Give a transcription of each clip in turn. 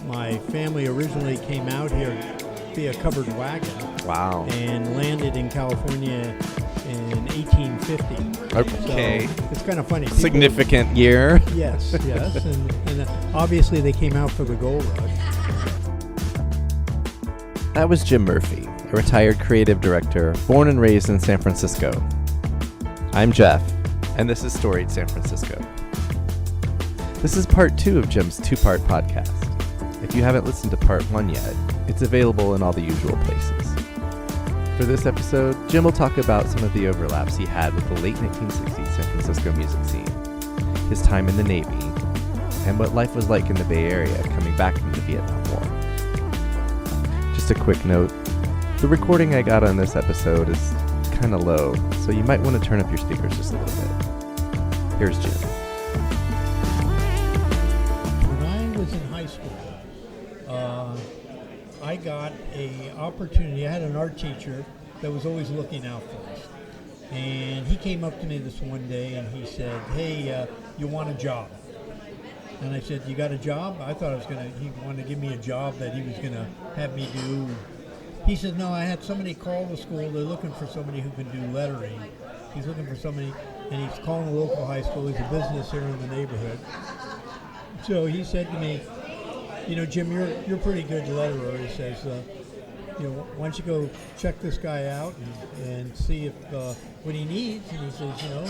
My family originally came out here via covered wagon. Wow. And landed in California in 1850. Okay. So it's kind of funny. Significant year. Yes. And obviously they came out for the gold rush. That was Jim Murphy, a retired creative director, born and raised in San Francisco. I'm Jeff, and this is Storied San Francisco. This is part 2 of Jim's 2-part podcast. If you haven't listened to part 1 yet, it's available in all the usual places. For this episode, Jim will talk about some of the overlaps he had with the late 1960s San Francisco music scene, his time in the Navy, and what life was like in the Bay Area coming back from the Vietnam War. Just a quick note, the recording I got on this episode is kind of low, so you might want to turn up your speakers just a little bit. Here's Jim. When I was in high school, I got an opportunity. I had an art teacher that was always looking out for us. And he came up to me this one day and he said, hey, you want a job? And I said, you got a job? I thought he wanted to give me a job that he was going to have me do. He said, no, I had somebody call the school. They're looking for somebody who can do lettering. He's looking for somebody, and he's calling a local high school. There's a business here in the neighborhood. So he said to me, you know, Jim, you're a pretty good letterer. He says, you know, why don't you go check this guy out and see if what he needs. And he says, you know,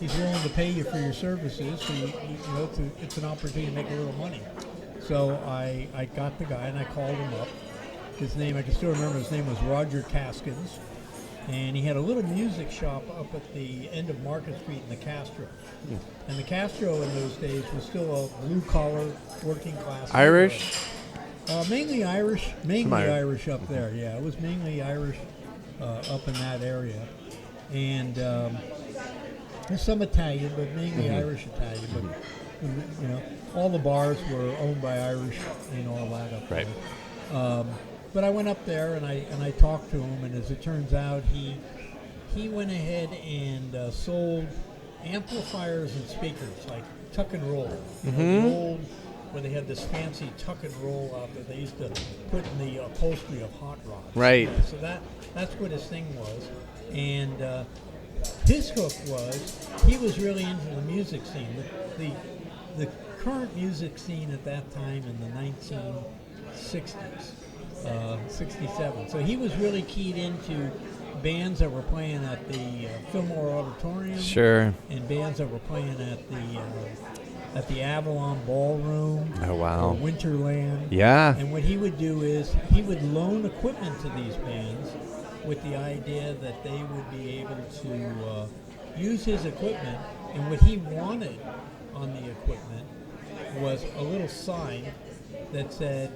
he's willing to pay you for your services. So you know, it's an opportunity to make a little money. So I got the guy and I called him up. His name, I can still remember, his name was Roger Caskins. And he had a little music shop up at the end of Market Street in the Castro. And the Castro in those days was still a blue-collar, working-class. Irish? Mainly Irish. Irish up there, yeah. It was mainly Irish up in that area. And there's some Italian, but mainly Irish-Italian. But, you know, all the bars were owned by Irish and all that up there. Right. But I went up there and I talked to him, and as it turns out, he went ahead and sold amplifiers and speakers, like tuck and roll. The old, where they had this fancy tuck and roll out there. They used to put in the upholstery of hot rods. Right. So that's what his thing was. And his hook was, he was really into the music scene. The current music scene at that time in the 1960s. 67. So he was really keyed into bands that were playing at the Fillmore Auditorium. Sure. And bands that were playing at the Avalon Ballroom. Oh, wow. Or Winterland. Yeah. And what he would do is he would loan equipment to these bands with the idea that they would be able to use his equipment. And what he wanted on the equipment was a little sign that said,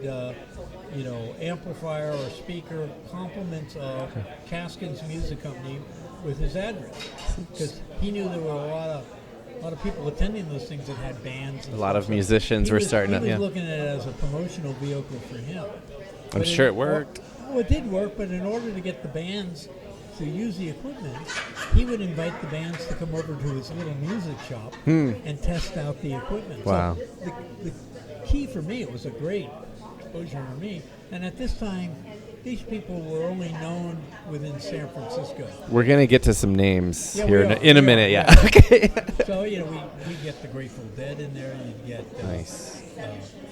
you know, amplifier or speaker, compliments of Caskin's Music Company with his address. Because he knew there were a lot of people attending those things that had bands. A lot of musicians were starting to, He was looking at it as a promotional vehicle for him. I'm sure it worked. Well, it did work, but in order to get the bands to use the equipment, he would invite the bands to come over to his little music shop and test out the equipment. Wow. So the key for me, it was a great exposure for me. And at this time, these people were only known within San Francisco. We're going to get to some names here in a minute. Yeah. Okay. So, you know, we get the Grateful Dead in there. You get nice.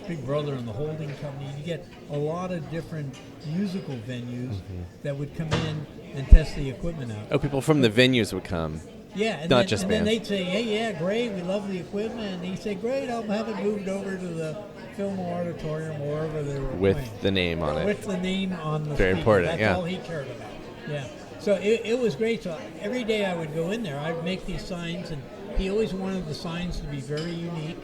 Big Brother and the Holding Company. You get a lot of different musical venues that would come in and test the equipment out. Oh, people from the venues would come. Yeah, and not just bands. Then they'd say, hey, yeah, great, we love the equipment. And he'd say, great, I'll have it moved over to the Fillmore Auditorium or wherever they were with playing. The name on it. With the name on the Very speaker. important, That's all he cared about. Yeah. So it was great. So every day I would go in there, I'd make these signs, and he always wanted the signs to be very unique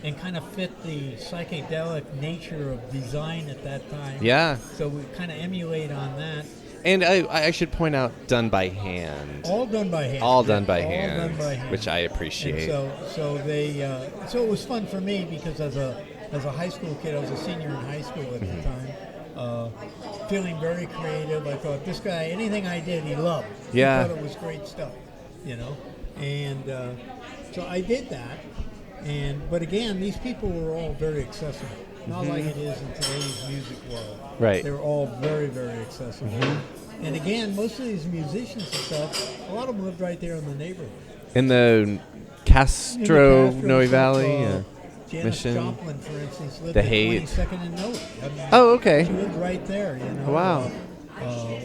and kind of fit the psychedelic nature of design at that time. Yeah. So we kind of emulate on that. And I should point out, done by hand. All done by hand. All done by hand, which I appreciate. And so it was fun for me because as a high school kid, I was a senior in high school at the time, feeling very creative. I thought this guy, anything I did, he loved. Yeah. He thought it was great stuff, you know. And so I did that. But again, these people were all very accessible. not like it is in today's music world. Right. They were all very, very accessible. And again, most of these musicians and stuff, a lot of them lived right there in the neighborhood. In the Castro Noe Valley? Janis Mission. Joplin, for instance, lived The at Haight. 22nd and Noe. Oh, okay. She lived right there, you know. Wow.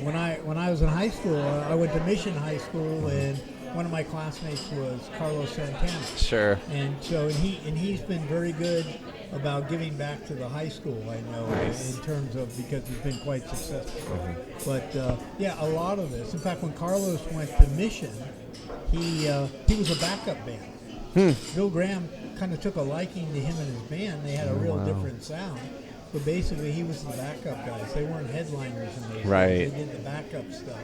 When I was in high school, I went to Mission High School, and one of my classmates was Carlos Santana. Sure. And so he's been very good about giving back to the high school, I know, Nice. in terms of, because he's been quite successful. But yeah, a lot of this. In fact, when Carlos went to Mission, he was a backup band. Bill Graham kind of took a liking to him and his band. They had a real different sound. But basically, he was the backup guys. They weren't headliners in those Right. days. They did the backup stuff.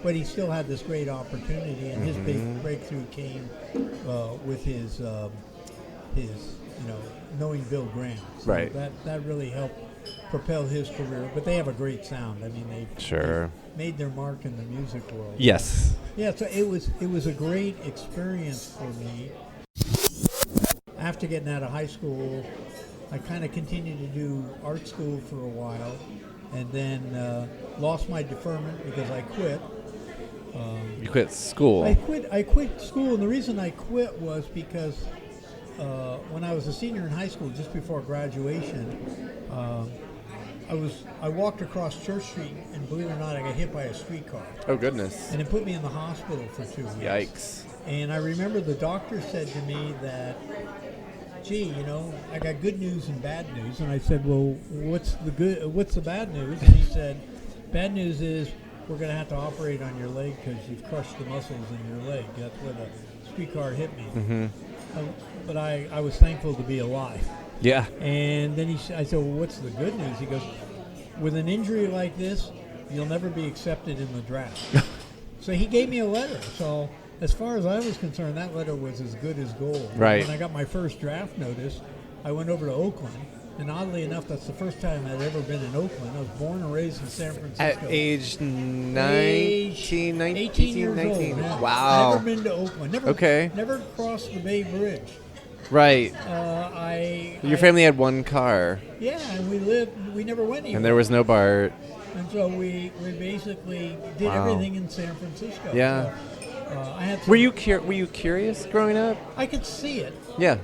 But he still had this great opportunity, and his big breakthrough came with his knowing Bill Graham. So Right. that really helped propel his career. But they have a great sound. I mean, they made their mark in the music world. Yes. Yeah, so it was a great experience for me. After getting out of high school, I kind of continued to do art school for a while, and then lost my deferment because I quit. You quit school. I quit school, and the reason I quit was because when I was a senior in high school, just before graduation, I walked across Church Street, and believe it or not, I got hit by a streetcar, Oh, goodness. and it put me in the hospital for 2 weeks. Yikes. And I remember the doctor said to me that, gee, I got good news and bad news. And I said, well, what's the bad news? And he said, bad news is we're going to have to operate on your leg because you've crushed the muscles in your leg. That's where the streetcar hit me. But I was thankful to be alive. Yeah. And then I said, well, what's the good news? He goes, with an injury like this, you'll never be accepted in the draft. So he gave me a letter. So as far as I was concerned, that letter was as good as gold. Right. When I got my first draft notice, I went over to Oakland. And oddly enough, that's the first time I'd ever been in Oakland. I was born and raised in San Francisco. At age 18 18 years 19. old. Yeah. Wow. Never been to Oakland. Never crossed the Bay Bridge. Right. Your I family had one car, Yeah, and we never went anywhere. and there was no BART. And so we basically did everything in San Francisco. Yeah. So, I had Were you curious growing up? I could see it. Yeah.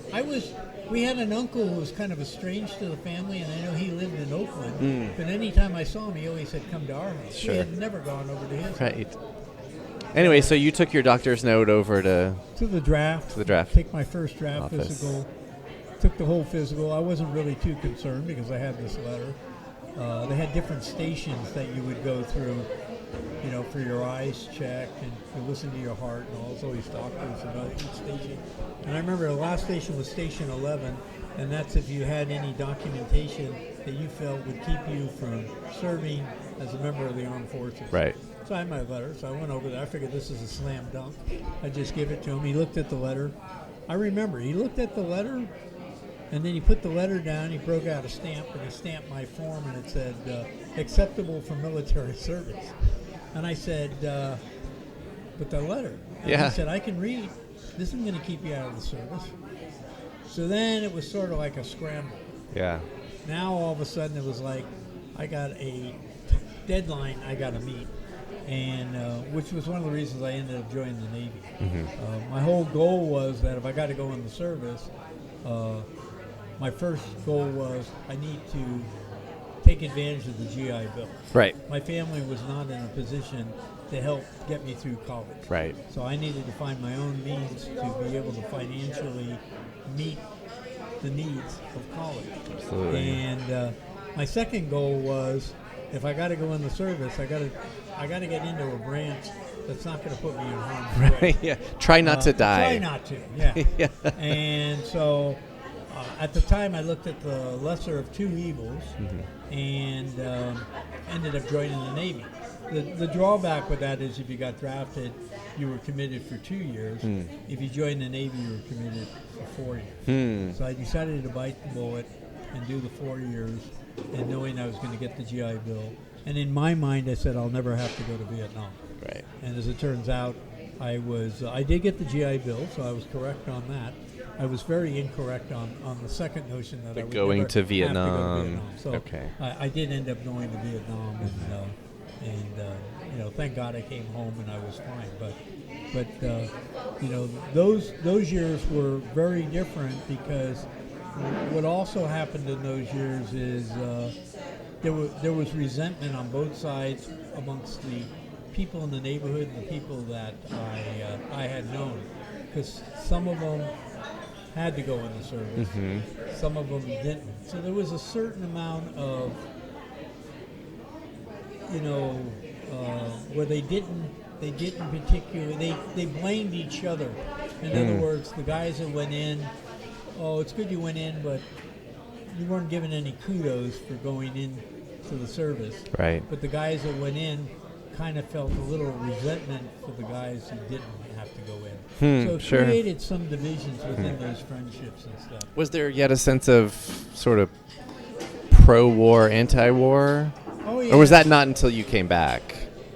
We had an uncle who was kind of estranged to the family, and I know he lived in Oakland. But anytime I saw him, he always said, come to our house. Sure. We had never gone over to his. Right. Anyway, so you took your doctor's note over to To the draft. Take my first draft office. physical. Took the whole physical. I wasn't really too concerned because I had this letter. They had different stations that you would go through, for your eyes checked, and you listen to your heart, and all those doctors about each station. And I remember the last station was Station 11, and that's if you had any documentation that you felt would keep you from serving as a member of the armed forces. Right. So I had my letter, so I went over there. I figured this is a slam dunk. I just give it to him. He looked at the letter. I remember, he looked at the letter, and then he put the letter down. He broke out a stamp, and he stamped my form, and it said, acceptable for military service. And I said, but the letter. And Yeah. he said, I can read. This isn't going to keep you out of the service. So then it was sort of like a scramble. Yeah. Now all of a sudden it was like I got a deadline I got to meet, and which was one of the reasons I ended up joining the Navy. My whole goal was that if I got to go in the service, my first goal was I need to take advantage of the GI Bill. Right. My family was not in a position to help get me through college. Right. So I needed to find my own means to be able to financially meet the needs of college. Absolutely. And my second goal was, if I got to go in the service, I got to get into a branch that's not going to put me in harm's way. Right. Yeah. Try not to die. Try not to. Yeah. Yeah. And so, at the time, I looked at the lesser of two evils, and ended up joining the Navy. The drawback with that is if you got drafted, you were committed for 2 years. If you joined the Navy, you were committed for 4 years. So I decided to bite the bullet and do the 4 years, and knowing I was going to get the GI Bill. And in my mind, I said I'll never have to go to Vietnam. Right. And as it turns out, I did get the GI Bill, so I was correct on that. I was very incorrect on the second notion that I would going never to have Vietnam. To go to Vietnam. So Okay. I did end up going to Vietnam, and thank God I came home and I was fine. But those years were very different because what also happened in those years is there was resentment on both sides amongst the people in the neighborhood and the people that I had known, because some of them had to go in the service, some of them didn't. So there was a certain amount of where they didn't particularly, they blamed each other. In other words, the guys that went in, oh, it's good you went in, but you weren't given any kudos for going in to the service. Right. But the guys that went in kind of felt a little resentment for the guys who didn't have to go in. So it sure. created some divisions within those friendships and stuff. Was there yet a sense of sort of pro-war, anti-war? Oh, yeah. Or was that not until you came back?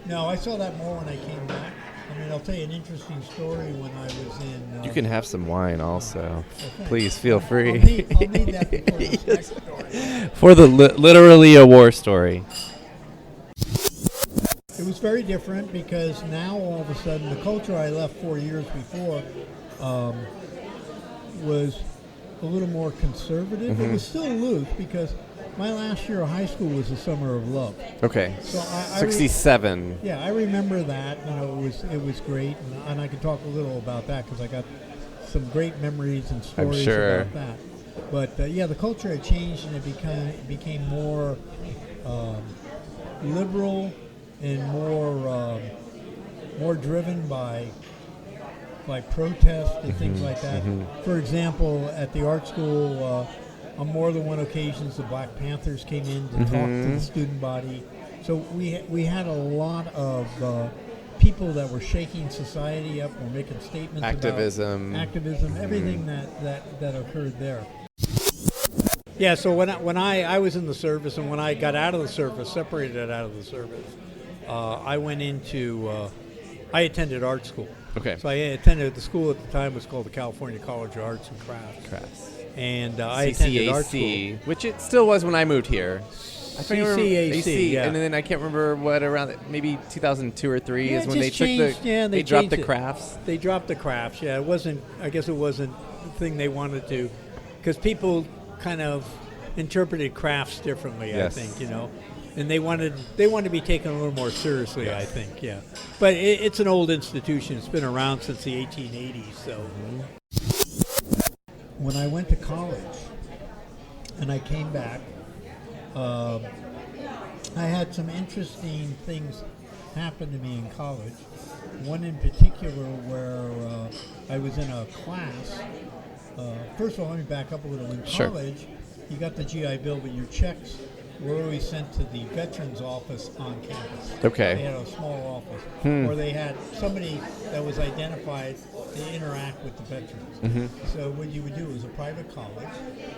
No, I saw that more when I came back. I mean, I'll tell you an interesting story when I was in... You can have some wine also. Okay. Please feel free. I'll need that before this next story. For the literally a war story. It was very different because now all of a sudden the culture I left 4 years before was a little more conservative. It was still loose because my last year of high school was the summer of love. Okay. So 67. I remember that. It was great, and I can talk a little about that because I got some great memories and stories about that. But the culture had changed and it became more liberal and more driven by protest and things like that. For example, at the art school, on more than one occasions, the Black Panthers came in to talk to the student body. So we had a lot of people that were shaking society up, or making statements Activism. about activism, everything that occurred there. Yeah, so when I was in the service, and when I got out of the service, separated out of the service, I went into, I attended art school. Okay. So I attended, the school at the time was called the California College of Arts and Crafts. And I attended art school. Which it still was when I moved here. I think CCAC, yeah. And then I can't remember what around, maybe 2002 or 3 is when they took they dropped the crafts. They dropped the crafts, yeah. I guess it wasn't the thing they wanted to, because people kind of interpreted crafts differently, Yes. I think, and they wanted to be taken a little more seriously, yes. I think, yeah. But it's an old institution. It's been around since the 1880s, so. When I went to college and I came back, I had some interesting things happen to me in college. One in particular where I was in a class. First of all, let me back up a little. In college, you got the GI Bill, but your checks were always sent to the veterans office on campus. Okay. They had a small office. Or they had somebody that was identified to interact with the veterans. So what you would do was a private college.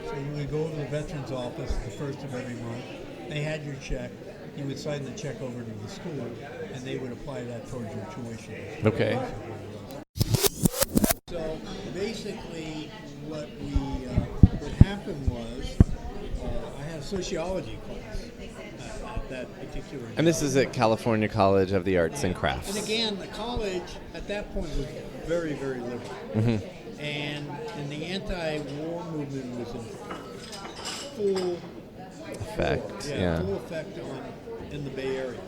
So you would go to the veterans office the first of every month. They had your check. You would sign the check over to the school, and they would apply that towards your tuition. Okay. So basically what happened was I had a sociology class at that particular And this is at California College of the Arts and Crafts. And again, the college at that point was very, very liberal. And the anti-war movement was in full effect. Full effect in the Bay Area.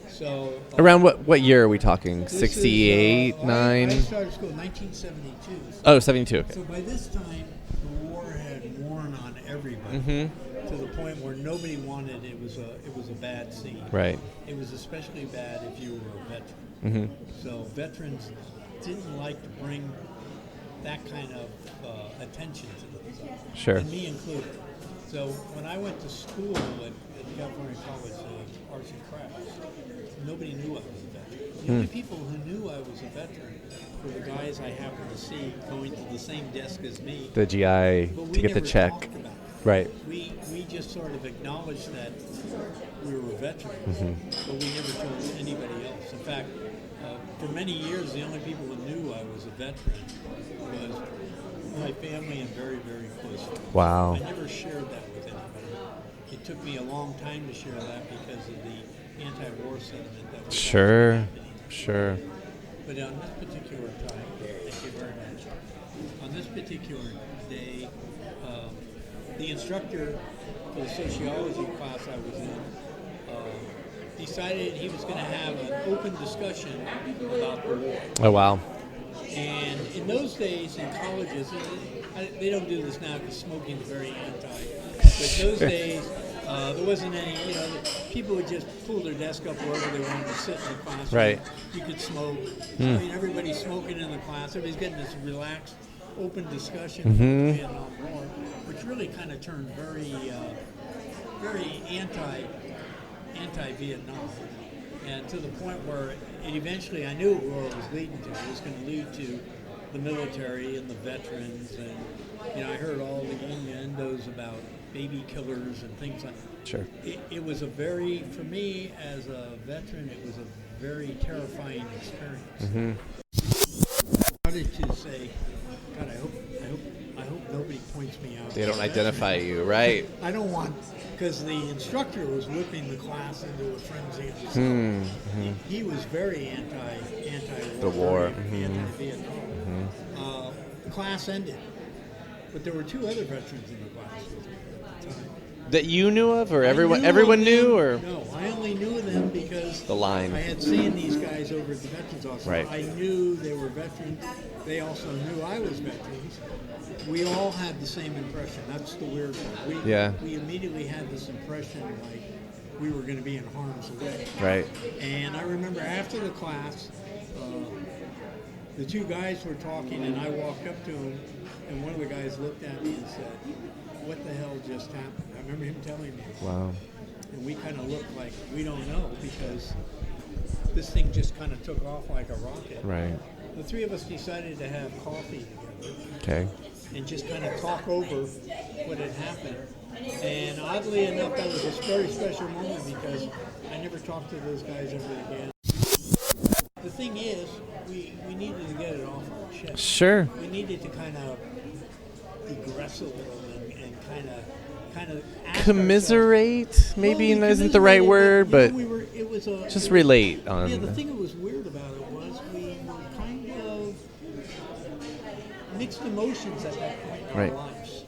So around what year are we talking? 68, 9? I started school in 1972. Oh, 72. Okay. So by this time, the war had worn on everybody to the point where nobody wanted it. It was a bad scene. Right. It was especially bad if you were a veteran. So veterans didn't like to bring that kind of attention to themselves. Sure. And me included. So when I went to school at California College of Arts and Crafts, nobody knew I was a veteran. The only people who knew I was a veteran were the guys I happened to see going to the same desk as me. The GI to get the check. Talked about it. Right. We just sort of acknowledged that we were veterans, but we never told anybody else. In fact, for many years, the only people who knew I was a veteran was my family and very, very close friends. Wow. I never shared that with anybody. It took me a long time to share that because of the anti-war sentiment that was happening. Sure. But on this particular time, thank you very much. On this particular day, the instructor for the sociology class I was in decided he was going to have an open discussion about the war. Oh, wow. And in those days in colleges, they don't do this now because smoking is very anti. But in those days, there wasn't any, people would just pull their desk up wherever they wanted to sit in the classroom. Right. You could smoke. I mean, everybody's smoking in the class. Everybody's getting this relaxed, open discussion about the Vietnam War, which really kind of turned very anti-Vietnam. And to the point where it eventually, I knew where it was leading to. It was going to lead to the military and the veterans. And, I heard all the innuendos about baby killers and things like that. Sure. It was for me as a veteran, it was a very terrifying experience. I started to say, God, I hope nobody points me out. They don't identify you, right? I don't want, because the instructor was whipping the class into a frenzy of himself. He was very anti-war. The war. Anti-Vietnam. The class ended, but there were two other veterans in the class at the time. That you knew of, or everyone knew, or no? I only knew them because the line. I had seen these guys over at the Veterans Office. Right. I knew they were veterans. They also knew I was veterans. We all had the same impression. That's the weird one. We immediately had this impression like we were going to be in harm's way. Right. And I remember after the class, the two guys were talking, and I walked up to them, and one of the guys looked at me and said, "What the hell just happened?" I remember him telling me. Wow. And we kind of looked like we don't know because this thing just kind of took off like a rocket. Right. The three of us decided to have coffee together. Okay. And just kind of talk over what had happened. And oddly enough, that was a very special moment because I never talked to those guys ever again. The thing is, we needed to get it off our chest. Sure. We needed to kind of digress a little and kind of ask commiserate ourselves, maybe well, isn't the right word, but it was just relate on. Yeah, the thing that was weird about it was we were kind of mixed emotions at that point in our lives.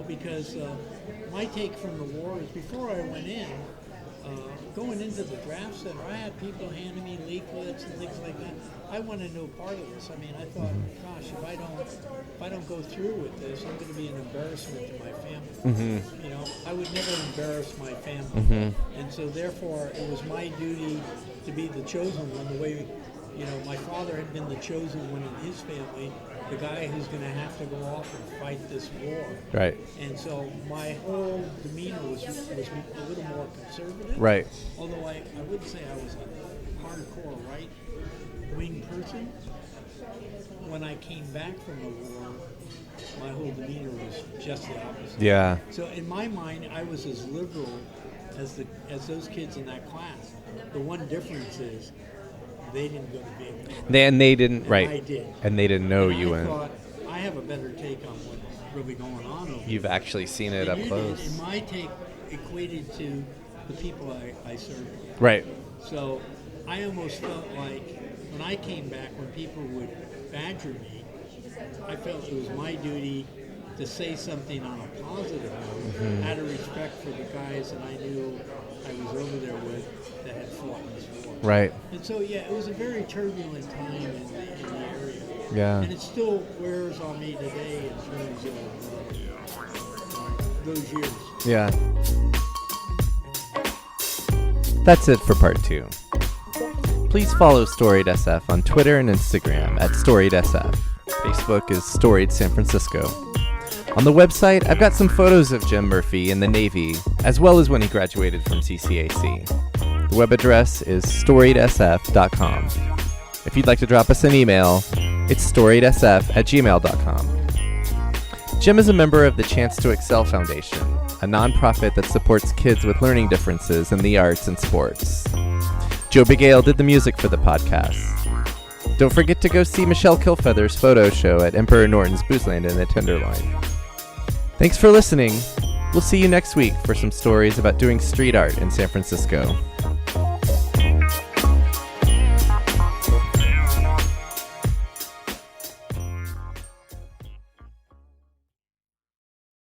Because my take from the war is before I went in, going into the draft center, I had people handing me leaflets and things like that. I wanted no part of this. I mean, I thought, gosh, if I don't go through with this, I'm going to be an embarrassment to my family. I would never embarrass my family, and so therefore, it was my duty to be the chosen one. The way, my father had been the chosen one in his family, the guy who's going to have to go off and fight this war. Right. And so my whole demeanor was a little more conservative. Right. Although I wouldn't say I was a hardcore right-wing person. When I came back from the war, my whole demeanor was just the opposite. Yeah. So in my mind, I was as liberal as those kids in that class. The one difference is they didn't go to Vietnam. They didn't, right. I did. And they didn't know and you I went. thought, I have a better take on what's really going on over You've there. actually seen it up You close. did, and my take equated to the people I served. Right. So I almost felt like when I came back, when people would badger me, I felt it was my duty to say something on a positive note, out of respect for the guys that I knew I was over there with that had fought in this war. Right. And so, yeah, it was a very turbulent time in the area. Yeah. And it still wears on me today in terms of those years. Yeah. That's it for part 2. Please follow Storied SF on Twitter and Instagram at Storied SF. Facebook is Storied San Francisco. On the website, I've got some photos of Jim Murphy in the Navy, as well as when he graduated from CCAC. The web address is storiedsf.com. If you'd like to drop us an email, it's storiedsf@gmail.com. Jim is a member of the Chance to Excel Foundation, a nonprofit that supports kids with learning differences in the arts and sports. Joe Bigale did the music for the podcast. Don't forget to go see Michelle Kilfeather's photo show at Emperor Norton's Boozland in the Tenderloin. Thanks for listening. We'll see you next week for some stories about doing street art in San Francisco.